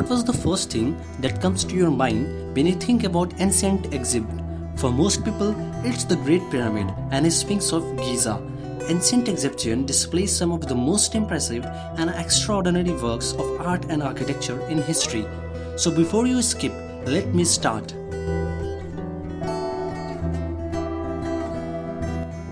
What was the first thing that comes to your mind when you think about ancient Egypt? For most people, it's the Great Pyramid and Sphinx of Giza. Ancient Egyptian displays some of the most impressive and extraordinary works of art and architecture in history. So before you skip, let me start.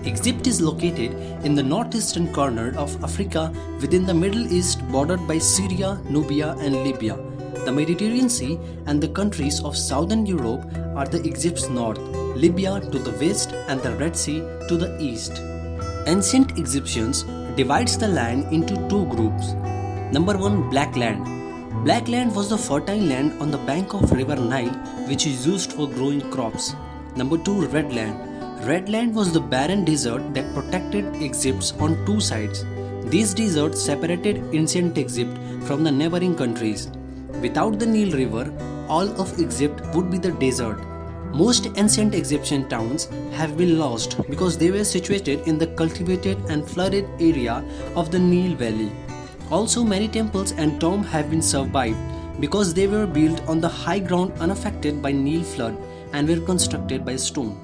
Egypt is located in the northeastern corner of Africa within the Middle East, bordered by Syria, Nubia and Libya. The Mediterranean Sea and the countries of southern Europe are the Egypt's north, Libya to the west and the Red Sea to the east. Ancient Egyptians divides the land into two groups. Number 1, Black Land. Black land was the fertile land on the bank of River Nile which is used for growing crops. Number 2, Red Land. Red Land was the barren desert that protected Egypt on two sides. These deserts separated ancient Egypt from the neighboring countries. Without the Nile River, all of Egypt would be the desert. Most ancient Egyptian towns have been lost because they were situated in the cultivated and flooded area of the Nile Valley. Also, many temples and tombs have been survived because they were built on the high ground unaffected by Nile flood and were constructed by stone.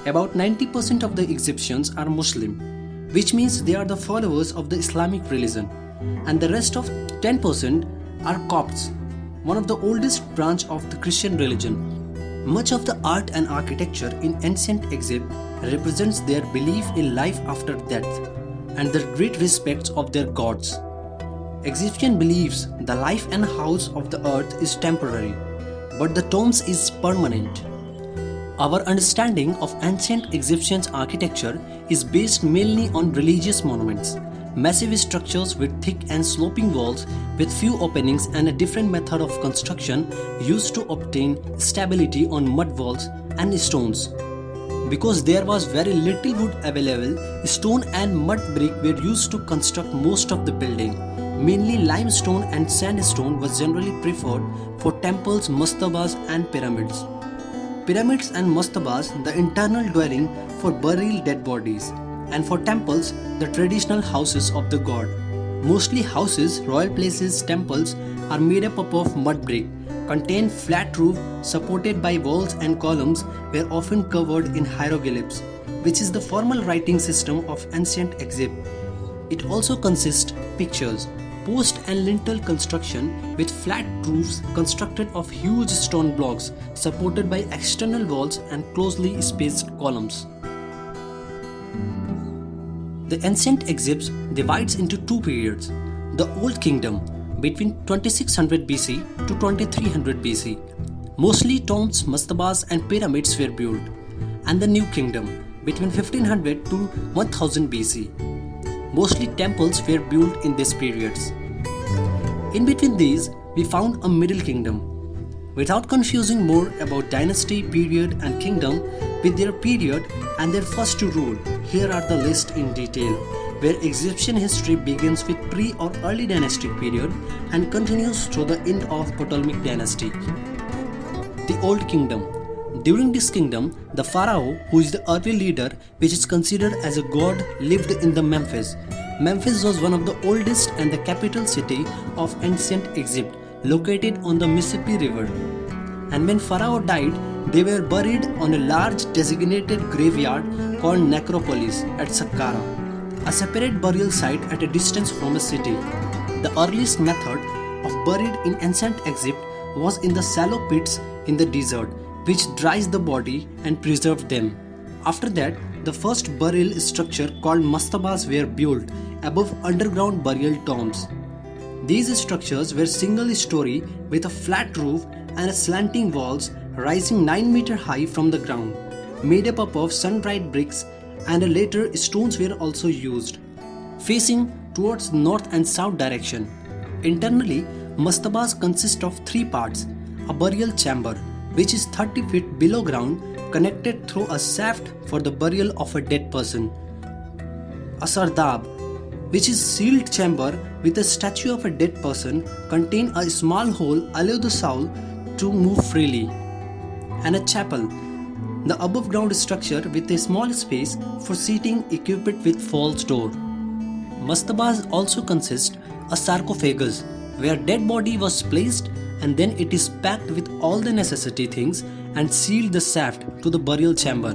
About 90% of the Egyptians are Muslim, which means they are the followers of the Islamic religion, and the rest of 10% are Copts, one of the oldest branch of the Christian religion. Much of the art and architecture in ancient Egypt represents their belief in life after death and their great respect of their gods. Egyptian believes the life and house of the earth is temporary, but the tombs is permanent. Our understanding of ancient Egyptian architecture is based mainly on religious monuments, massive structures with thick and sloping walls with few openings and a different method of construction used to obtain stability on mud walls and stones. Because there was very little wood available, stone and mud brick were used to construct most of the building. Mainly limestone and sandstone was generally preferred for temples, mastabas and pyramids. Pyramids and mastabas, the internal dwelling for burial dead bodies, and for temples, the traditional houses of the god. Mostly houses, royal places, temples are made up of mud brick, contain flat roof supported by walls and columns, were often covered in hieroglyphs, which is the formal writing system of ancient Egypt. It also consists pictures, post and lintel construction with flat roofs constructed of huge stone blocks supported by external walls and closely spaced columns. The ancient Egypt divides into two periods. The Old Kingdom between 2600 BC to 2300 BC. Mostly tombs, mastabas and pyramids were built. And the New Kingdom between 1500 to 1000 BC. Mostly temples were built in these periods. In between these, we found a Middle Kingdom. Without confusing more about dynasty, period and kingdom with their period and their first to rule, here are the list in detail, where Egyptian history begins with pre or early dynastic period and continues through the end of Ptolemaic dynasty. The Old Kingdom. During this kingdom, the pharaoh, who is the early leader which is considered as a god, lived in the Memphis. Memphis was one of the oldest and the capital city of ancient Egypt, located on the Mississippi River. And when pharaoh died, they were buried on a large designated graveyard called necropolis at Saqqara, a separate burial site at a distance from a city. The earliest method of buried in ancient Egypt was in the shallow pits in the desert, which dries the body and preserves them. After that, the first burial structure called mastabas were built above underground burial tombs. These structures were single-story with a flat roof and slanting walls rising 9 meters high from the ground, made up of sun-dried bricks, and later stones were also used, facing towards north and south direction. Internally, mastabas consist of three parts: a burial chamber, which is 30 feet below ground, connected through a shaft for the burial of a dead person; a sardab, which is sealed chamber with a statue of a dead person, contain a small hole allow the soul to move freely; and a chapel, the above ground structure with a small space for seating equipped with false door. Mastabas also consist a sarcophagus, where dead body was placed, and then it is packed with all the necessary things and sealed the shaft to the burial chamber.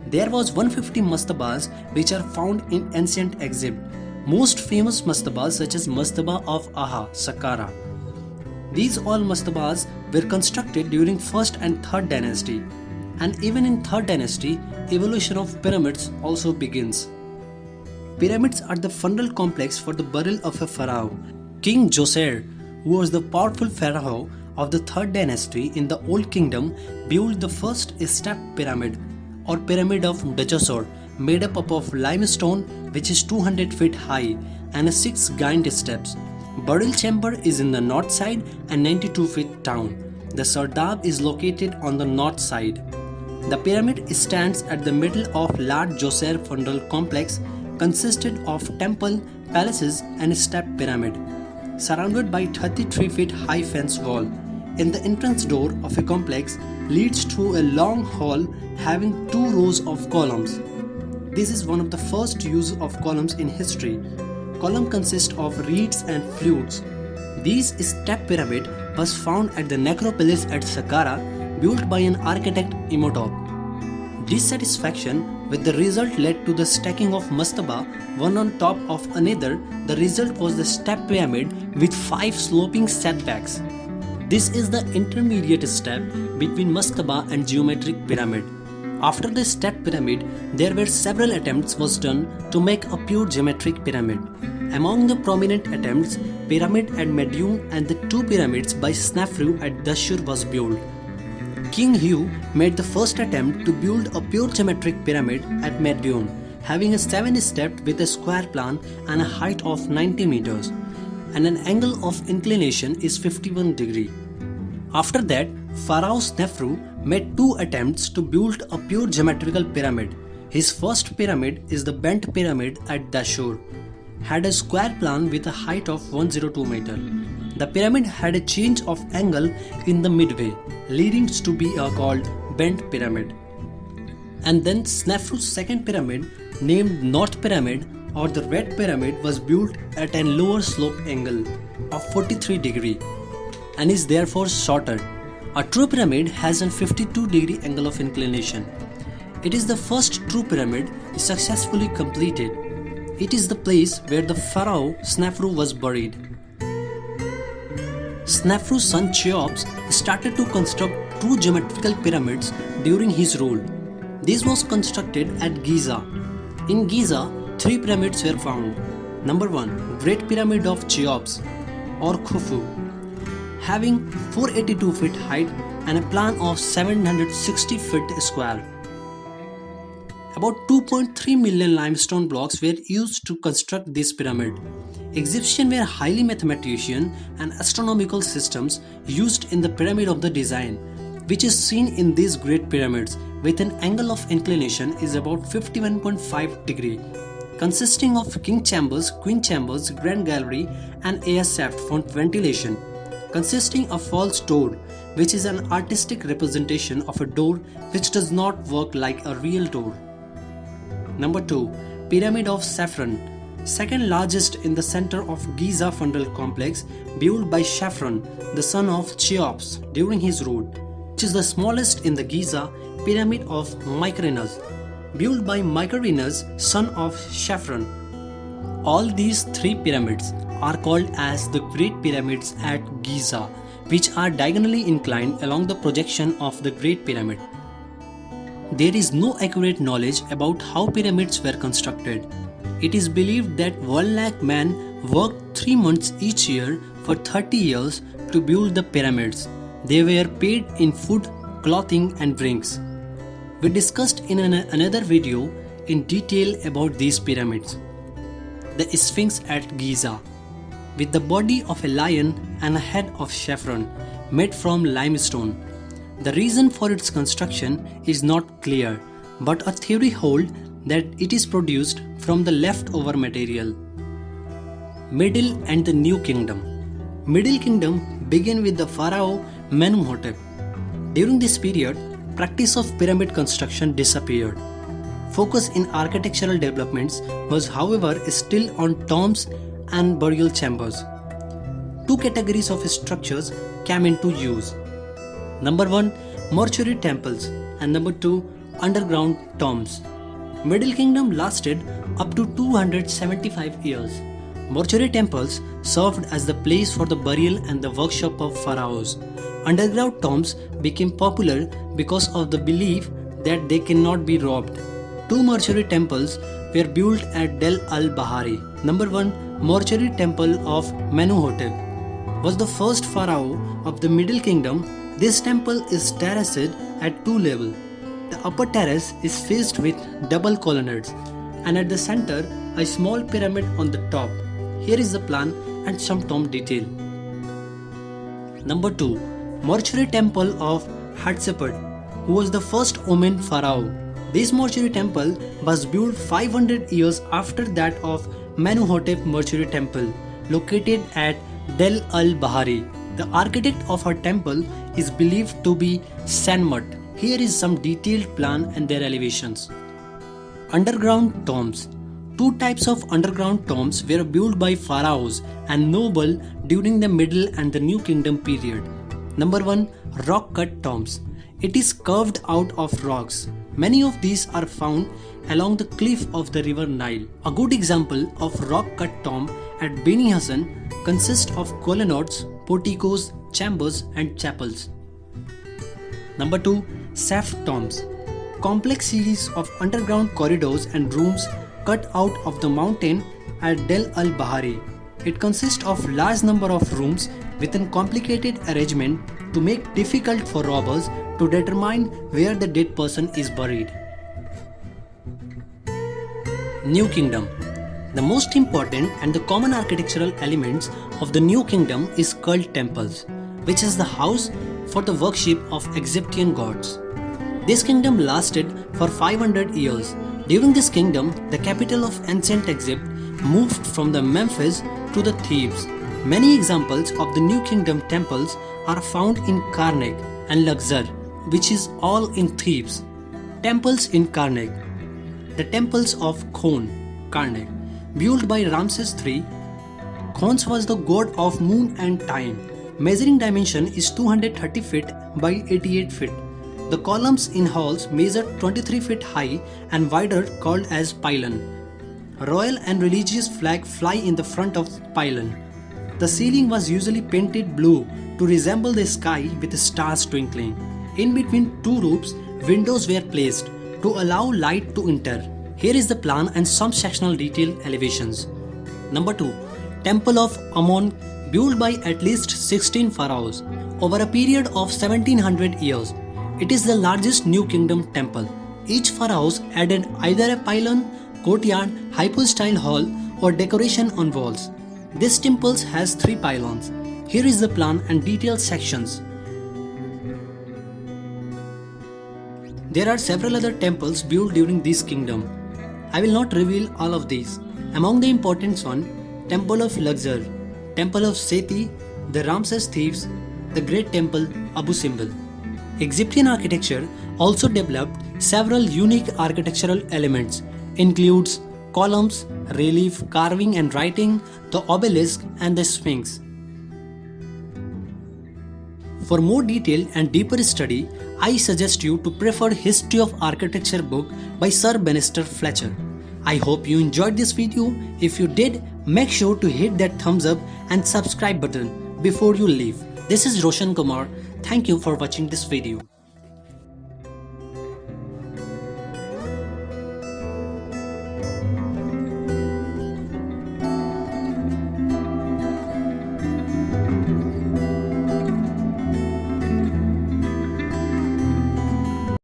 There was 150 mastabas which are found in ancient Egypt. Most famous mastabas such as Mastaba of Aha, Saqqara. These all mastabas were constructed during 1st and 3rd dynasty, and even in 3rd dynasty, evolution of pyramids also begins. Pyramids are the funeral complex for the burial of a pharaoh. King Djoser, who was the powerful pharaoh of the 3rd dynasty in the Old Kingdom, built the first step pyramid or pyramid of Djoser, made up of limestone which is 200 feet high and 6 giant steps. Burial chamber is in the north side and 92 feet down. The sardab is located on the north side. The pyramid stands at the middle of large Djoser funeral complex consisted of temple, palaces and step pyramid, surrounded by 33 feet high fence wall. In the entrance door of a complex leads to a long hall having 2 rows of columns. This is one of the first use of columns in history. Column consists of reeds and flutes. This step pyramid was found at the necropolis at Saqqara, built by an architect Imhotep. Dissatisfaction with the result led to the stacking of mastaba one on top of another. The result was the step pyramid with 5 sloping setbacks. This is the intermediate step between mastaba and geometric pyramid. After the step pyramid, there were several attempts was done to make a pure geometric pyramid. Among the prominent attempts, pyramid at Medium and the 2 pyramids by SNEFRU at Djoser was built. King KHUFU made the first attempt to build a pure geometric pyramid at Medium, having a 7 step with a square plan and a height of 90 meters, and an angle of inclination is 51 degree. After that, Pharaoh SNEFRU made 2 attempts to build a pure geometrical pyramid. His first pyramid is the bent pyramid at Djoser, had a square plan with a height of 102 meter. The pyramid had a change of angle in the midway, leading to be called bent pyramid. And then SNEFRU'S second pyramid, named North Pyramid or the Red Pyramid, was built at a lower slope angle of 43 degree and is therefore shorter. A true pyramid has a 52 degree angle of inclination. It is the first true pyramid successfully completed. It is the place where the pharaoh SNEFRU was buried. SNEFRU'S son CHEOPS started to construct 2 geometrical pyramids during his rule. This was constructed at Giza. In Giza, 3 pyramids were found. Number 1, Great Pyramid of CHEOPS or KHUFU, having 482 feet height and a plan of 760 feet square. About 2.3 million limestone blocks were used to construct this pyramid. Egyptians were highly mathematician and astronomical systems used in the pyramid of the design, which is seen in these great pyramids with an angle of inclination is about 51.5 degree, consisting of king chambers, queen chambers, grand gallery and air shaft for ventilation, consisting of false door, which is an artistic representation of a door which does not work like a real door. Number 2, Pyramid of Saffron, second largest in the center of Giza funeral complex, built by Saffron, the son of CHEOPS during his rule, which is the smallest in the Giza. Pyramid of MYKERINOS, built by MYKERINOS, son of Saffron. All these 3 pyramids are called as the Great Pyramids at Giza, which are diagonally inclined along the projection of the Great Pyramid. There is no accurate knowledge about how pyramids were constructed. It is believed that 1 lakh men worked 3 months each year for 30 years to build the pyramids. They were paid in food, clothing and drinks. We discussed in another video in detail about these pyramids. The Sphinx at Giza, with the body of a lion and a head of saffron made from limestone. The reason for its construction is not clear, but a theory holds that it is produced from the leftover material. Middle and the New Kingdom. Middle Kingdom began with the pharaoh Menumhotep. During this period, practice of pyramid construction disappeared. Focus in architectural developments was, however, still on tombs and burial chambers. two categories of structures came into use. Number 1, mortuary temples, and number 2, underground tombs. Middle Kingdom lasted up to 275 years. Mortuary temples served as the place for the burial and the workshop of pharaohs. Underground tombs became popular because of the belief that they cannot be robbed. Two mortuary temples were built at Del al-Bahari. Number 1, mortuary temple of Mentuhotep was the first pharaoh of the Middle Kingdom. This temple is terraced at 2 levels. The upper terrace is faced with double colonnades, and at the center a small pyramid on the top. Here is the plan and some tomb detail. Number 2, mortuary temple of Hatshepsut, who was the first woman pharaoh. This mortuary temple was built 500 years after that of Mentuhotep mortuary temple, located at Del al-Bahari. The architect of her temple is believed to be Senmut. Here is some detailed plan and their elevations. Underground tombs. Two types of underground tombs were built by pharaohs and nobles during the Middle and the New Kingdom period. Number 1, rock-cut tombs. It is carved out of rocks. Many of these are found along the cliff of the river Nile. A good example of rock-cut tomb at Beni Hassan consists of colonnades, porticos, chambers and chapels. Number 2, shaft tombs. Complex series of underground corridors and rooms cut out of the mountain at Del al-Bahari. It consists of large number of rooms with a complicated arrangement to make difficult for robbers to determine where the dead person is buried. New Kingdom. The most important and the common architectural elements of the New Kingdom is cult temples, which is the house for the worship of Egyptian gods. This kingdom lasted for 500 years. During this kingdom, the capital of ancient Egypt moved from the Memphis to the Thebes. Many examples of the New Kingdom temples are found in Karnak and Luxor, which is all in Thebes. Temples in Karnak. The temples of Khon, Karnak, built by Ramses III. Khons was the god of moon and time. Measuring dimension is 230 feet by 88 feet. The columns in halls measure 23 feet high and wider, called as pylon. Royal and religious flag fly in the front of pylon. The ceiling was usually painted blue to resemble the sky with stars twinkling. In between two roofs, windows were placed to allow light to enter. Here is the plan and some sectional detail elevations. Number 2, Temple of Ammon, built by at least 16 pharaohs over a period of 1700 years. It is the largest New Kingdom temple. Each pharaoh added either a pylon, courtyard, hypostyle hall or decoration on walls. This temple has 3 pylons. Here is the plan and detailed sections. There are several other temples built during this kingdom. I will not reveal all of these. Among the important ones, Temple of Luxor, Temple of Seti, the Ramses Thebes, the Great Temple Abu Simbel. Egyptian architecture also developed several unique architectural elements, includes columns, relief, carving and writing, the obelisk and the sphinx. For more detailed and deeper study, I suggest you to prefer History of Architecture book by Sir Bannister Fletcher. I hope you enjoyed this video. If you did, make sure to hit that thumbs up and subscribe button before you leave. This is Roshan Kumar. Thank you for watching this video.